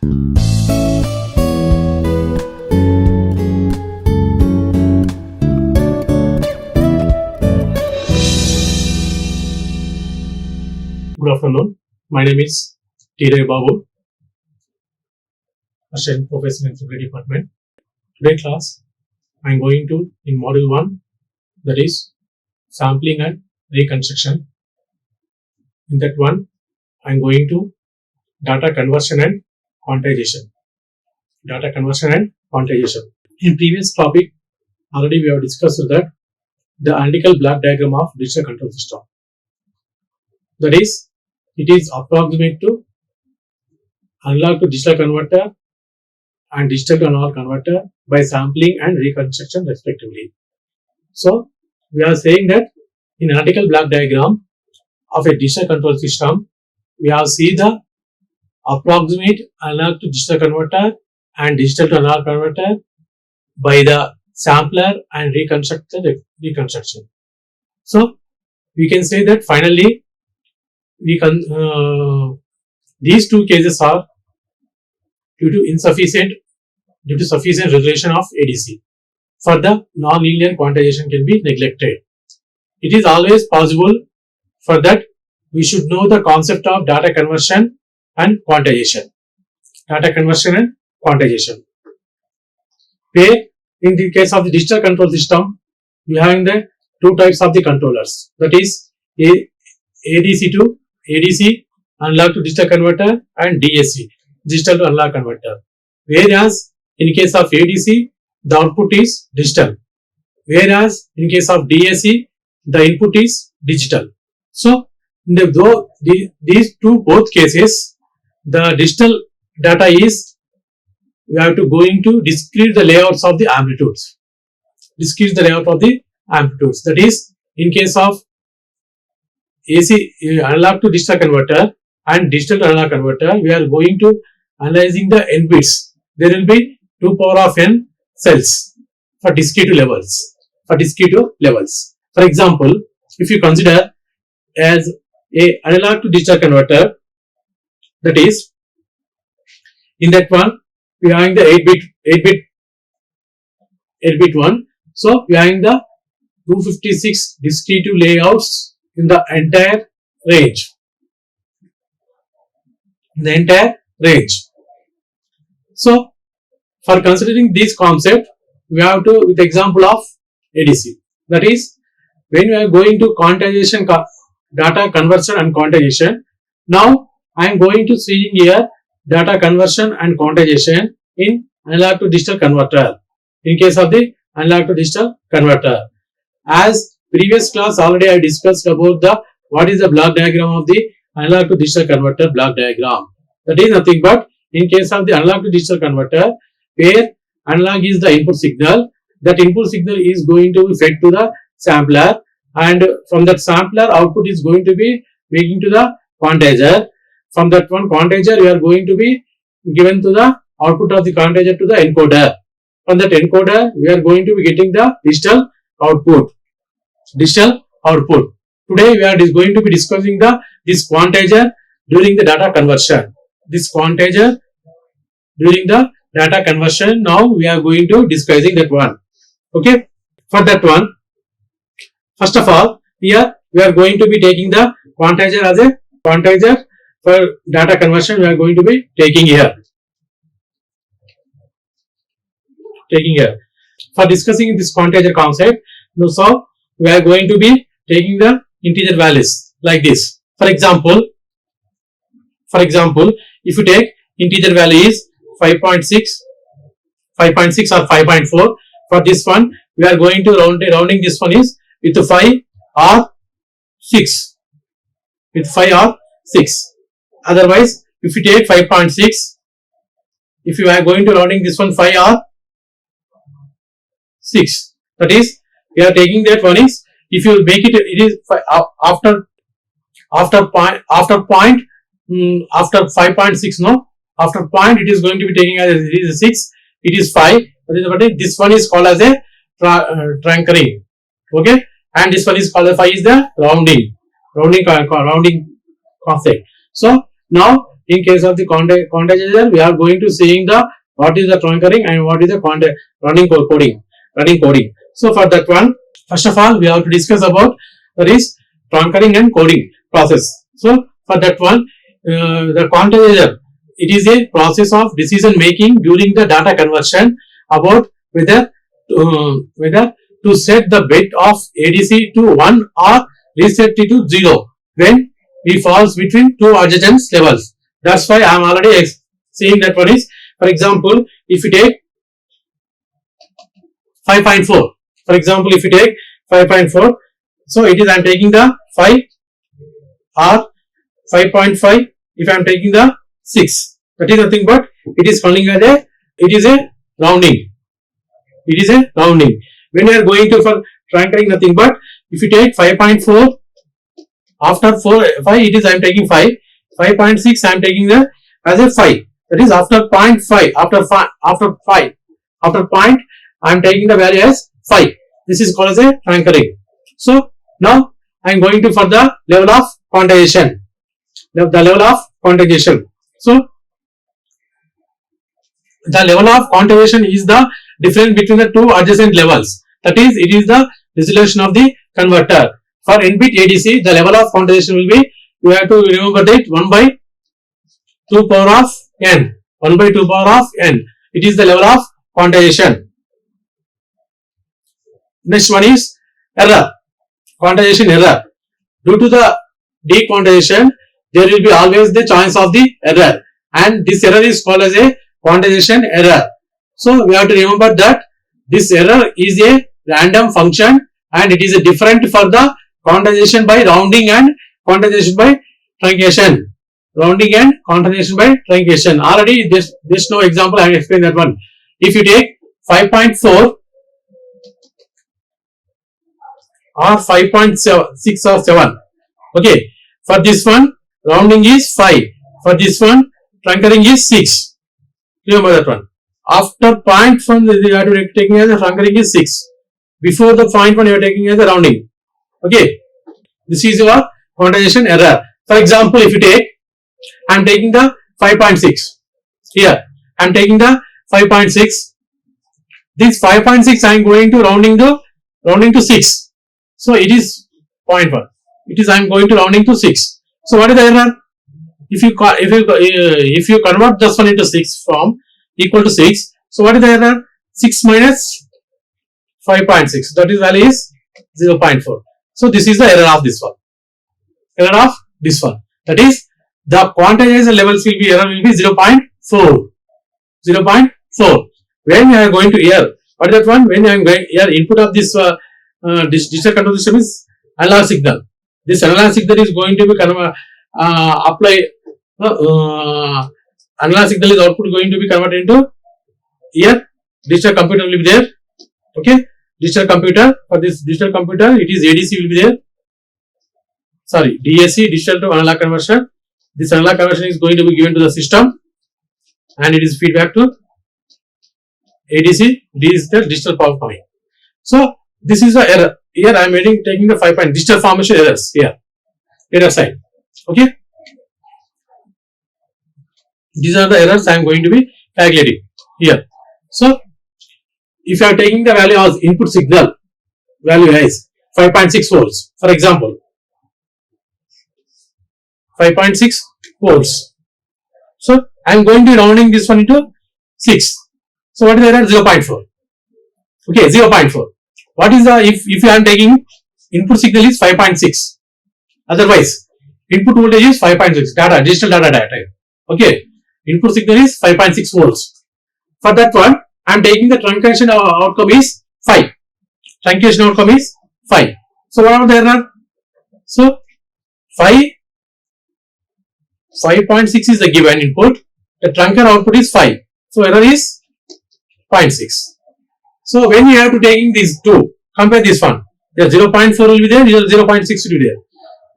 Good afternoon. My name is Ravi Babu, Assistant Professor in Flickr Department. Today class, I am going to in Module 1, that is sampling and reconstruction. In that one, I am going to data conversion and quantization. Data conversion and quantization. In previous topic, already we have discussed that the analytical block diagram of digital control system. That is, it is approximate to analog to digital converter and digital to analog converter by sampling and reconstruction respectively. So, we are saying that in analytical block diagram of a digital control system, we have seen the approximate analog to digital converter and digital to analog converter by the sampler and reconstruction. So, we can say that finally these two cases are due to sufficient resolution of ADC. For the non-linear quantization can be neglected. It is always possible. For that, we should know the concept of data conversion and quantization. Data conversion and quantization. Where in the case of the digital control system, we have the two types of the controllers. That is ADC to ADC, analog to digital converter, and DAC, digital to analog converter. Whereas in case of ADC, the output is digital. Whereas in case of DAC, the input is digital. So, these both cases, the digital data is, we have to go into discrete the layouts of the amplitudes. Discrete the layout of the amplitudes. That is, in case of AC analog to digital converter and digital to analog converter, we are going to analyzing the n bits. There will be 2 power of n cells for discrete levels. For example, if you consider as a analog to digital converter, that is, in that one we are having the 8 bit one. So we are having the 256 discrete layouts in the entire range. So, for considering this concept, we have to with example of ADC. That is, when we are going to quantization, data conversion and quantization. Now, I am going to see here data conversion and quantization in analog to digital converter. In case of the analog to digital converter, as previous class already I discussed about what is the block diagram of the analog to digital converter block diagram. That is nothing but in case of the analog to digital converter, where analog is the input signal, that input signal is going to be fed to the sampler, and from that sampler output is going to be making to the quantizer. From that one quantizer we are going to be given to the output of the quantizer to the encoder. From that encoder we are going to be getting the digital output. Today we are going to be discussing this quantizer during the data conversion. Now we are going to discussing that one. Okay. For that one, first of all, here we are going to be taking the quantizer as a quantizer for data conversion. We are going to be taking here. For discussing this quantizer concept, so we are going to be taking the integer values like this. For example, if you take integer value is 5.6 or 5.4, for this one we are going to rounding this one is with 5 or 6. Otherwise, if you take 5.6, if you are going to rounding this one 5 or 6, that is, we are taking that one is, if you make it is after 5.6, no, after point it is going to be taking as it is 6, it is 5. This one is called as a truncking. Okay, and this one is called 5 is the rounding concept. So now In case of the quantizer, we are going to seeing the what is the truncering and what is the running coding. So for that one, first of all, we have to discuss about that is truncering and coding process. So for that one, the quantizer, it is a process of decision making during the data conversion about whether to set the bit of ADC to 1 or reset it to 0 when it falls between two adjacent levels. That's why I am already saying that one is, for example, if you take 5.4, for example, if you take 5.4, so it is I am taking the 5 or 5.5 if I am taking the 6. That is nothing but it is calling as a rounding. It is a rounding. When we are going to for truncering, nothing but if you take 5.4 after 5 it is I am taking 5. 5.6 I am taking the as a 5. That is after 0.5 after point I am taking the value as 5. This is called as a truncering. So now I am going to for the level of quantization. The level of quantization. So the level of quantization is the difference between the two adjacent levels. That is, it is the resolution of the converter. For n-bit ADC, the level of quantization will be, you have to remember that 1 by 2 power of n. 1 by 2 power of n. It is the level of quantization. Next one is error. Quantization error. Due to the dequantization, there will be always the chance of the error. And this error is called as a quantization error. So we have to remember that this error is a random function and it is a different for the quantization by rounding and quantization by truncation. Rounding and quantization by truncation. Already this no example I have explained that one. If you take 5.4 or 5.6 or 7. Okay. For this one, rounding is 5. For this one, truncering is 6. Remember that one. After point one, you are taking as a truncering is 6. Before the point one, you are taking as a rounding. Okay. This is your quantization error. For example, if you take, I am taking the 5.6. Here, I am taking the 5.6. This 5.6 I am going to rounding to 6. So it is 0.1. It is I am going to rounding to 6. So what is the error? If you convert this one into 6 from equal to 6. So what is the error? 6 minus 5.6. That is value is 0.4. So this is the error of this one. Error of this one. That is the quantization levels will be error will be 0.4. 0.4. When you are going to here, what is that one? When you are going here, input of this digital control system is analog signal. This analog signal is going to be analog signal is output going to be converted into here. Digital computer will be there. Okay. Digital computer, for this digital computer, it is ADC will be there. Sorry, DAC, digital to analog conversion. This analog conversion is going to be given to the system and it is feedback to ADC. This is the digital power coming. So this is the error. Here I am taking the 5 point digital formation errors here. Error sign. Okay. These are the errors I am going to be calculating here. So if you are taking the value as input signal, value is 5.6 volts. For example, 5.6 volts. So I am going to be rounding this one into 6. So what is the error? 0.4. Okay, 0.4. What is the if I am taking input signal is 5.6. Otherwise, input voltage is 5.6. Digital data type. Okay, input signal is 5.6 volts. For that one, I am taking the truncation outcome is 5. Truncation outcome is 5. So what are the error? So 5.6 is the given input. The trunker output is 5. So error is 0.6. So when you have to taking these two, compare this one. There 0.4 will be there, 0.6 will be there.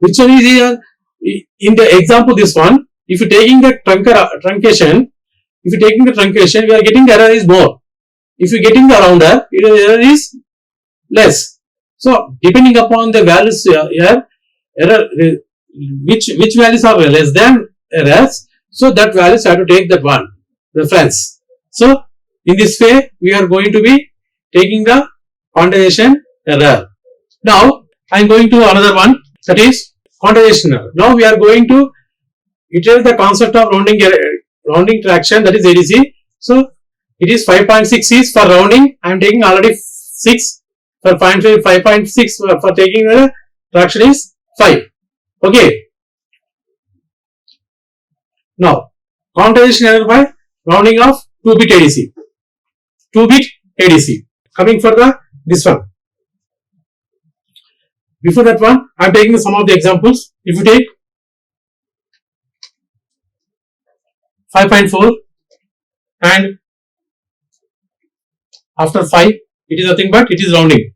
Which one is here? In the example, this one, if you taking the truncation, we are getting the error is more. If you getting the rounder, error is less. So depending upon the values here, error which values are less than errors, So that values have to take that one reference. So in this way we are going to be taking the quantization error. Now I am going to another one, that is quantization error. Now we are going to iterate the concept of rounding traction, that is ADC. So it is 5.6 is for rounding. I am taking already 6 for 5.6 for taking the traction is 5. Okay. Now quantization error by rounding of 2-bit ADC. 2-bit ADC. Coming for the this one. Before that one, I am taking some of the examples. If you take 5.4 and after 5, it is nothing but it is rounding.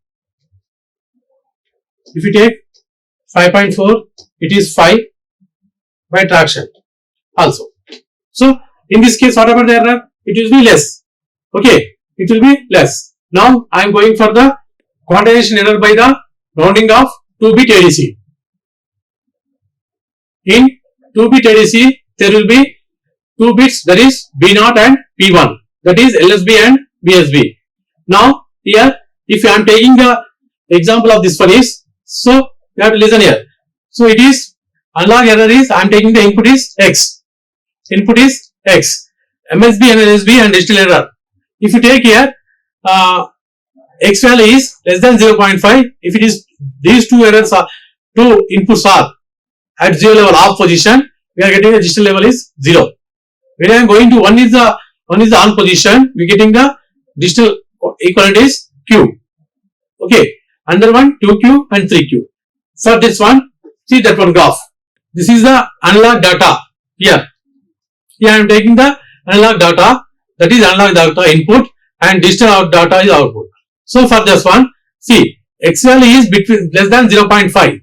If you take 5.4, it is 5 by traction also. So in this case, whatever the error, it will be less. Okay, it will be less. Now I am going for the quantization error by the rounding of 2-bit ADC. In 2-bit ADC, there will be 2 bits, that is B0 and P1, that is LSB and BSB. Now here, if I am taking the example of this one is, so you have to listen here. So it is analog error is, I am taking the input is X. Input is X. MSB and LSB and digital error. If you take here, X value is less than 0.5. If it is these two errors are, two inputs are at 0 level off position, we are getting the digital level is 0. When I am going to one is the on position, we are getting the digital equivalent is Q. Okay, under one 2Q and 3Q. For this one, see that one graph. This is the analog data here. Here I am taking the analog data, that is analog data input and digital data is output. So for this one, see X value is between less than 0.5.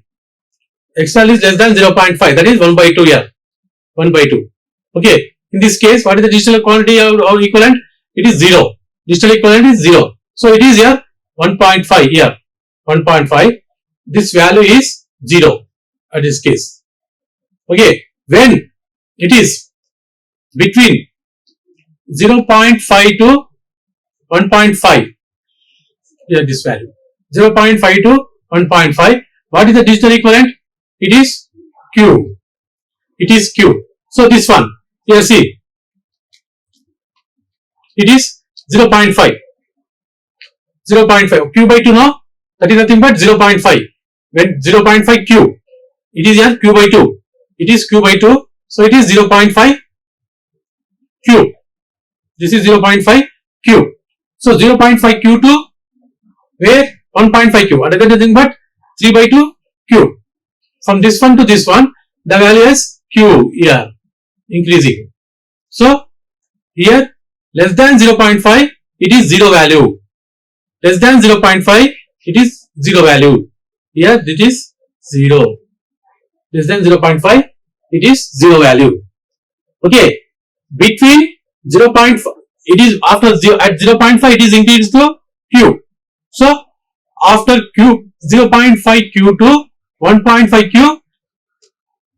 X value is less than 0.5, that is 1 by 2 here. 1 by 2. Okay. In this case, what is the digital quantity or equivalent? It is 0. Digital equivalent is 0. So it is here 1.5 here. 1.5. This value is 0 at this case. Okay. When it is between 0.5 to 1.5, here this value 0.5 to 1.5. What is the digital equivalent? It is Q. It is Q. So this one, here see, it is 0.5. 0.5. Q by 2 now, that is nothing but 0.5. When 0.5 Q, it is here Q by 2. It is Q by 2. So it is 0.5 Q. This is 0.5 Q. So 0.5 Q to where 1.5 Q. Other than nothing but 3 by 2 Q. From this one to this one, the value is Q here increasing. So here less than 0.5, it is 0 value. Less than 0.5, it is 0 value. Here it is 0. Less than 0.5, it is 0 value. Okay. Between 0.5, it is after 0, at 0.5 it is increased to Q. So after Q, 0.5 Q to 1.5 Q,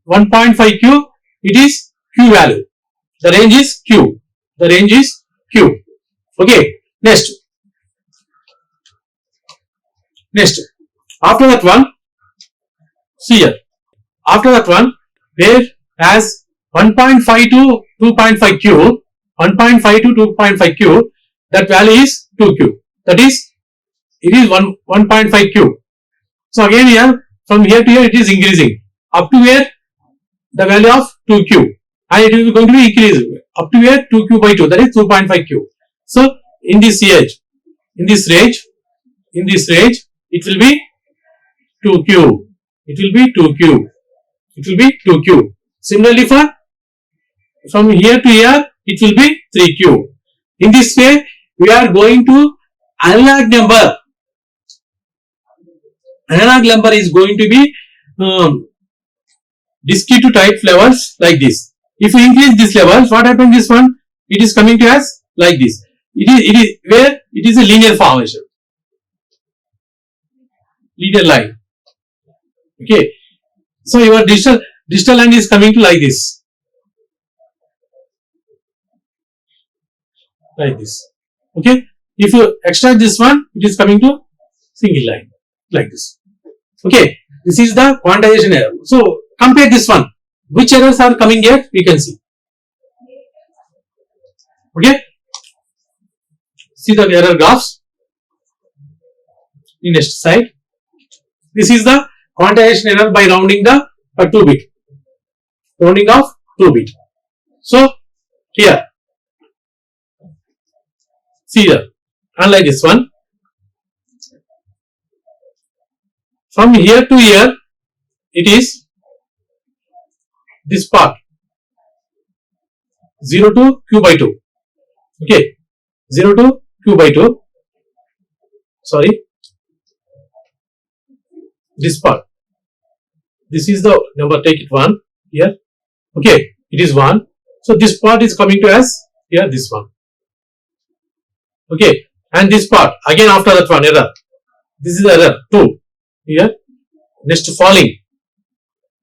1.5 Q, it is Q value. The range is Q. The range is Q. Okay. Next. After that one, see here. After that one, where as 1.5 to 2.5 Q, 1.5 to 2.5 Q, that value is 2Q. That is, it is 1.5 Q. So again here, from here to here, it is increasing up to where the value of 2Q, and it is going to be increased up to where 2Q by 2, that is 2.5 Q. So in this range, it will be 2Q. It will be 2Q. It will be 2Q. Similarly, from here to here, it will be 3Q. In this way, we are going to analog number. Analog number is going to be discrete to type levels like this. If we increase this levels, what happens? This one, it is coming to us like this. It is where it is a linear formation. Linear line. Okay. So your digital line is coming to like this. like this. Okay, if you extract this one, it is coming to single line like this. Okay, this is the quantization error. So compare this one. Which errors are coming here? We can see. Okay, see the error graphs in next slide. This is the quantization error by rounding the 2 bit. Rounding of 2 bit. So here, see here, unlike this one, from here to here, it is this part 0 to q by 2. Okay, 0 to q by 2. Sorry, this part. This is the number. Take it 1 here. Okay, it is 1. So this part is coming to as here this one. Okay, and this part again after that one error. This is error 2 here. Next falling.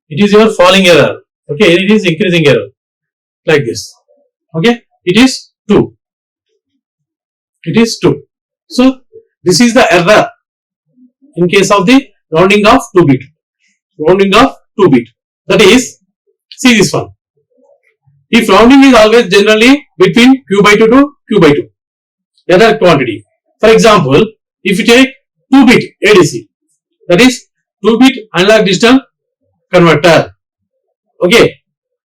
It is your falling error. Okay, it is increasing error like this. Okay, it is 2. It is 2. So this is the error in case of the rounding of 2 bit. Rounding of 2 bit. That is, see this one. If rounding is always generally between q by 2 to q by 2, error quantity. For example, if you take 2 bit ADC, that is 2 bit analog digital converter. Okay,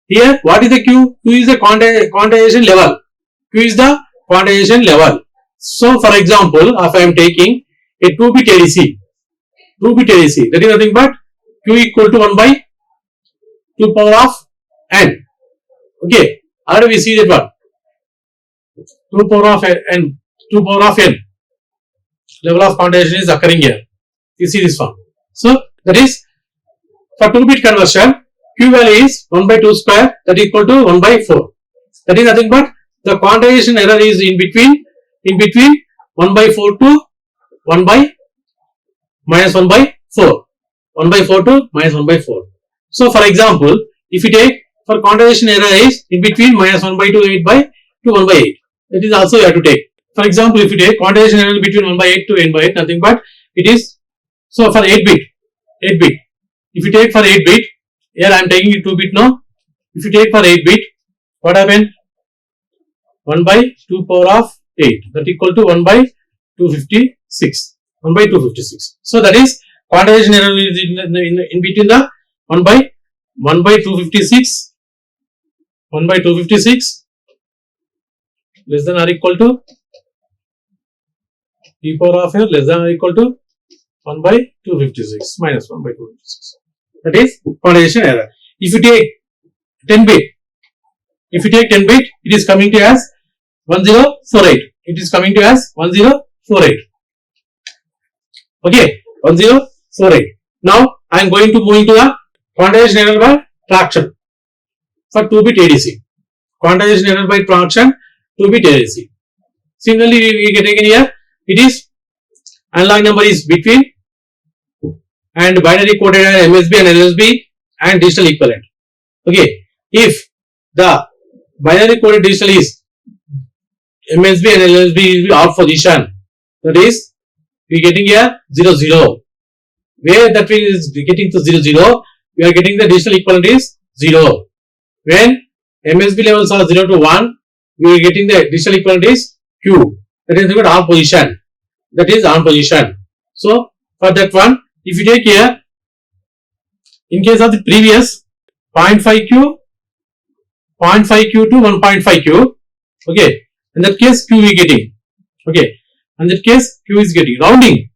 here what is the q? Q is the quantization level. Q is the quantization level. So for example, if I am taking a 2 bit ADC, that is nothing but q equal to 1 by 2 power of n. Okay, how do we see that one? 2 power of n, 2 power of n. Level of quantization is occurring here. You see this one. So that is for 2 bit conversion, q value is 1 by 2 square, that is equal to 1 by 4. That is nothing but the quantization error is in between 1 by 4 to 1 by minus 1 by 4. 1 by 4 to minus 1 by 4. So for example, if you take for quantization error is in between minus 1 by 2 8 by to 1 by 8. That is also you have to take. For example, if you take quantization error between 1 by 8 to n by 8, nothing but it is, so for 8 bit. If you take for 8 bit, here I am taking it 2 bit now. If you take for 8 bit, what happened? 1 by 2 power of 8, that equal to 1 by 256. 1 by 256. So that is quantization error is in between the 1 by 256. 1 by 256 less than or equal to e power of here less than or equal to 1 by 256 minus 1 by 256. That is quantization error. If you take 10 bit, it is coming to as 1048. It is coming to as 1048. Okay, 1048. Now I am going to move into the quantization error by traction for 2 bit ADC. Quantization error by traction 2 bit ADC. Similarly, we get again here, it is analog number is between and binary coded MSB and LSB and digital equivalent. Okay, if the binary coded digital is MSB and LSB is off position, that is we getting here 0 0. Where that is getting to 0 0, we are getting the digital equivalent is 0. When MSB levels are 0 to 1, we are getting the digital equivalent is Q. That is on position. That is on position. So for that one, if you take here, in case of the previous 0.5Q to 1.5Q, okay, in that case Q we getting, okay, in that case Q is getting rounding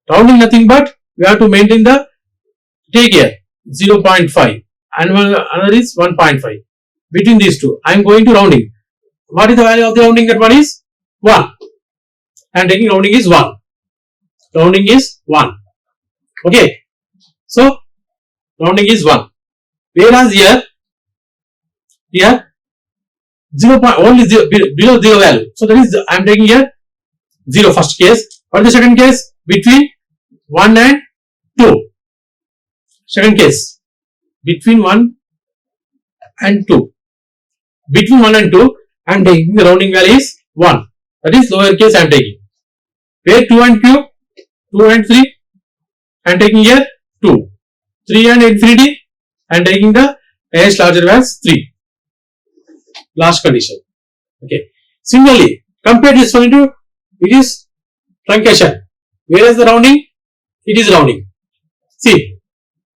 nothing but we have to maintain the, take here 0.5 and another is 1.5. Between these two, I am going to rounding. What is the value of the rounding? That one is 1. I am taking rounding is 1. Rounding is 1. Okay. So rounding is 1. Whereas here 0. Only 0, below 0 value. So that is I am taking here 0 first case. What is the second case? Between 1 and 2. Second case between 1 and 2. Between 1 and 2 I am taking the rounding value is 1. that is lower case I am taking. Where 2 and q, 2 and 3, I am taking here 2. 3 and infinity, I am taking the highest larger as 3. Last condition. Okay. Similarly, compare this one into, it is truncation. Whereas the rounding, it is rounding. See,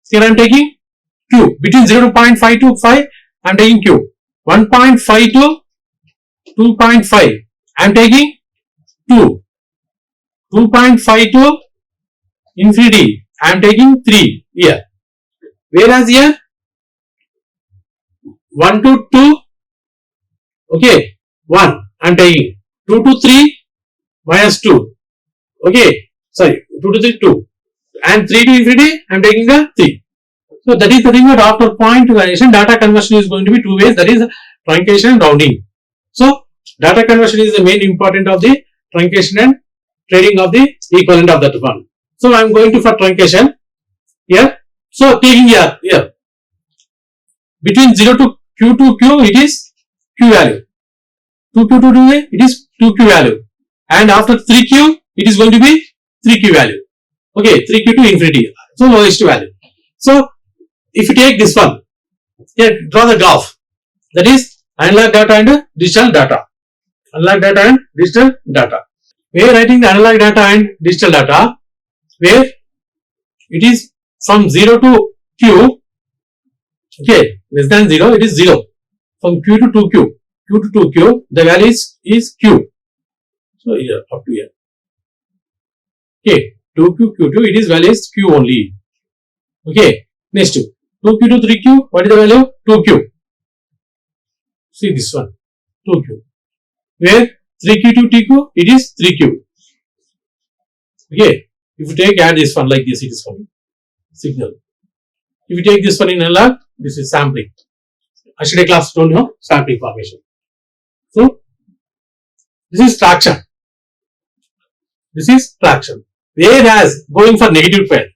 here I am taking q. Between 0 to 0.525, I am taking q. 1.5 to 2.5, I am taking 2. 2.5 to infinity, I am taking 3 here. Whereas here, 1 to 2, okay, 1, I am taking 2 to 3, minus 2, okay, sorry, 2 to 3, 2, and 3 to infinity, I am taking the 3. So that is the thing that after point conversion, data conversion is going to be two ways, that is truncation and rounding. So data conversion is the main important of the truncation and trading of the equivalent of that one. So I am going to for truncation here. So taking here between 0 to q to q, it is q value. 2q to 2a, it is 2q value. And after 3q, it is going to be 3q value. Okay, 3q to infinity. So lowest value. So if you take this one, here draw the graph. That is analog data and digital data. Analog data and digital data. We are writing the analog data and digital data, where it is from 0 to q, okay, less than 0, it is 0. From q to 2q, q to 2q, the value is q. So here, up to here. Okay, 2q, q2, it is value is q only. Okay, next 2q to 3q, what is the value? 2q. See this one, 2q. Where 3q to tq, it is 3q. Okay, if you take add this one like this, it is coming signal. If you take this one in analog, this is sampling. Yesterday class told you sampling formation. So this is traction. This is traction. Whereas going for negative pair,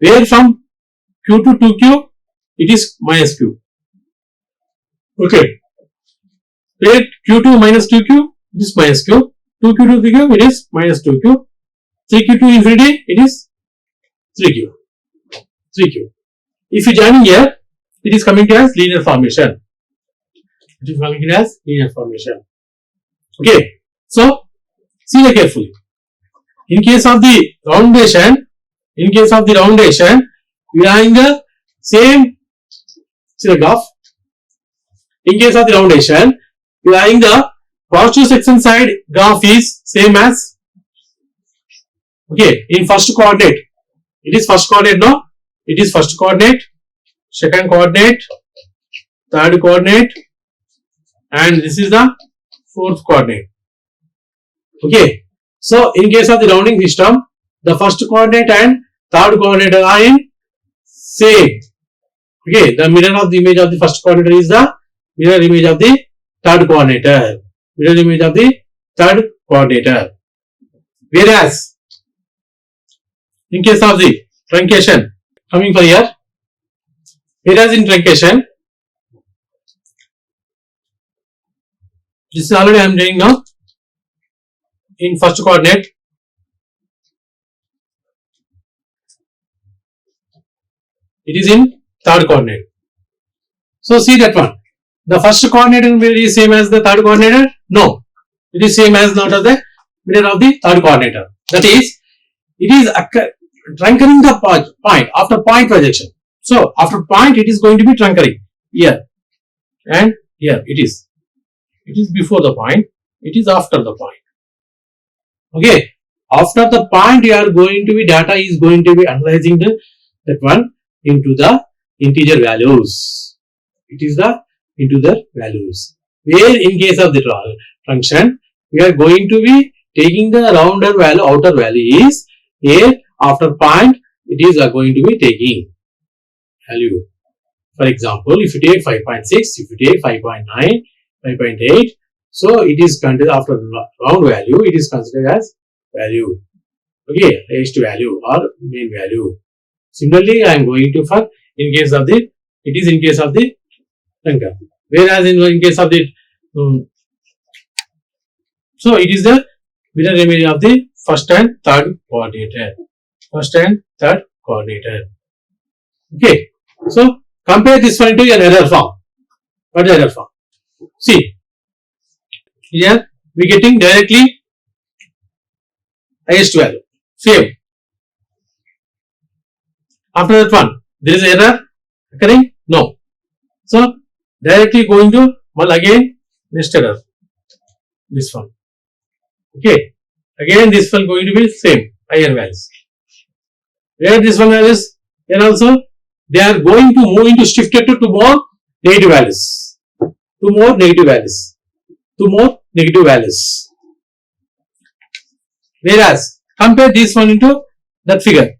where from q to 2q, it is minus q. Okay. Where q2 minus 2q, it is minus q. 2q to 3q, it is minus 2q. 3q to infinity, it is 3q. 3q. If you join here, it is coming to as linear formation. It is coming to as linear formation. Okay. So, see that carefully. In case of the roundation, we are in the same, see the graph. In case of the roundation, we are in the positive section side graph is same as, okay, in first coordinate, it is first coordinate, no? It is first coordinate, second coordinate, third coordinate, and this is the fourth coordinate. Okay, so in case of the rounding system, the first coordinate and third coordinate are in same. Okay, the mirror of the image of the first coordinate is the mirror image of the third coordinator. Mirror image of the third coordinator. Whereas, in case of the truncation, coming for here, whereas in truncation, this is already I am doing now. In first coordinate, it is in third coordinate. So see that one. The first coordinate is same as the third coordinate? No. It is same as not of the mirror of the third coordinate. That is, it is truncking the point after point projection. So after point, it is going to be truncking here and here. It is before the point. It is after the point. Okay. After the point, you are going to be data is going to be analyzing that one into the integer values. It is the integer values. Where in case of the function, we are going to be taking the rounder value, outer value is here after point, it is going to be taking value. For example, if you take 5.6, if you take 5.9, 5.8, so it is considered after round value, it is considered as value. Okay, highest value or main value. Similarly, I am going to for in case of the, it is in case of the trunker. Whereas in case of the so it is the mirror image of the first and third coordinator. First and third coordinator. Okay. So compare this one to an error form. What is error form? See, here we getting directly highest value. Same. After that one, there is error occurring? No. So directly going to well again next error. This one. Okay. Again this one going to be same higher values. Where this one values here also they are going to move into shifted to more negative values. Two more negative values. Two more negative values. Whereas compare this one into that figure.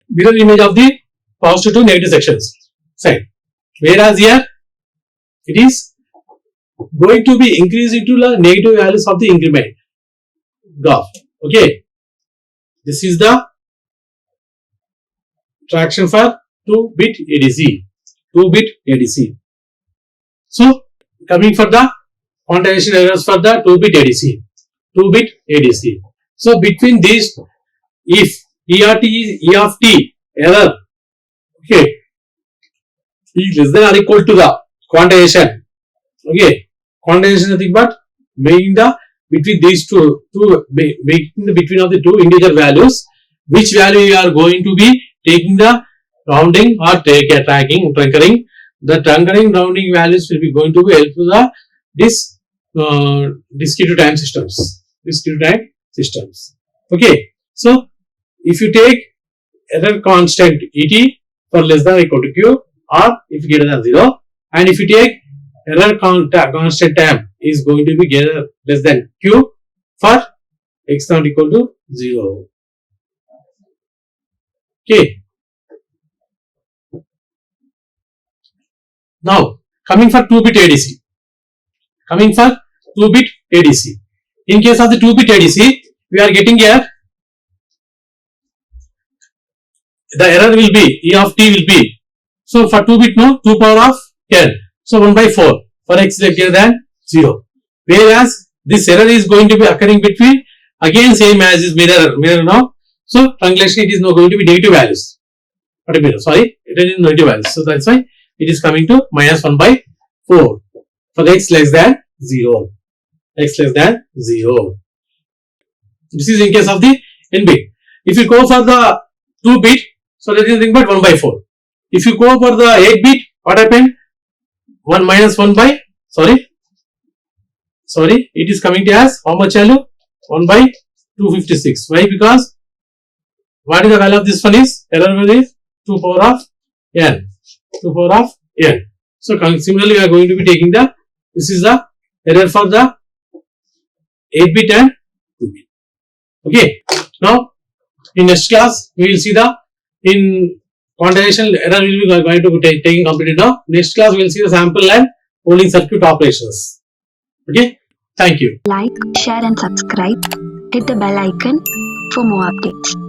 Mirror image of the positive to negative sections side. Whereas here it is going to be increased into the negative values of the increment graph. Okay. This is the traction for 2-bit ADC. 2-bit ADC. So coming for the quantization errors for the 2-bit ADC. 2-bit ADC. So between these, if ERT is E of T error, okay, is less than or equal to the quantization. Okay, quantization is nothing but making the between these making the between of the two integer values, which value you are going to be taking the rounding or truncking. The truncating rounding values will be going to be help to the discrete time systems. Discrete time systems. Okay, so if you take error constant et for less than or equal to q, or if greater than 0, and if you take error constant time is going to be greater less than q for x not equal to 0. Okay. Now coming for 2-bit ADC. Coming for 2-bit ADC. In case of the 2-bit ADC, we are getting here the error will be E of T will be, so for 2-bit no 2 power of n, so 1 by 4 for x greater than 0. Whereas this error is going to be occurring between again same as is mirror now. So translation it is now going to be negative values. Sorry, it is negative values. So that's why it is coming to minus 1 by 4 for x less than 0. X less than 0. This is in case of the n bit. If you go for the 2-bit, so that is nothing but 1 by 4. If you go for the 8-bit, what happened? 1 minus 1 by, sorry, it is coming to as how much value? 1 by 256. Why? Because what is the value of this one is? Error value is 2 power of n. 2 power of n. So similarly, we are going to be taking the, this is the error for the 8-bit and 2-bit. Okay. Now, in next class, we will see the, in quantization error will be going to be taking completed now. Next class, we will see the sample and polling circuit operations. Okay. Thank you. Like, share and subscribe. Hit the bell icon for more updates.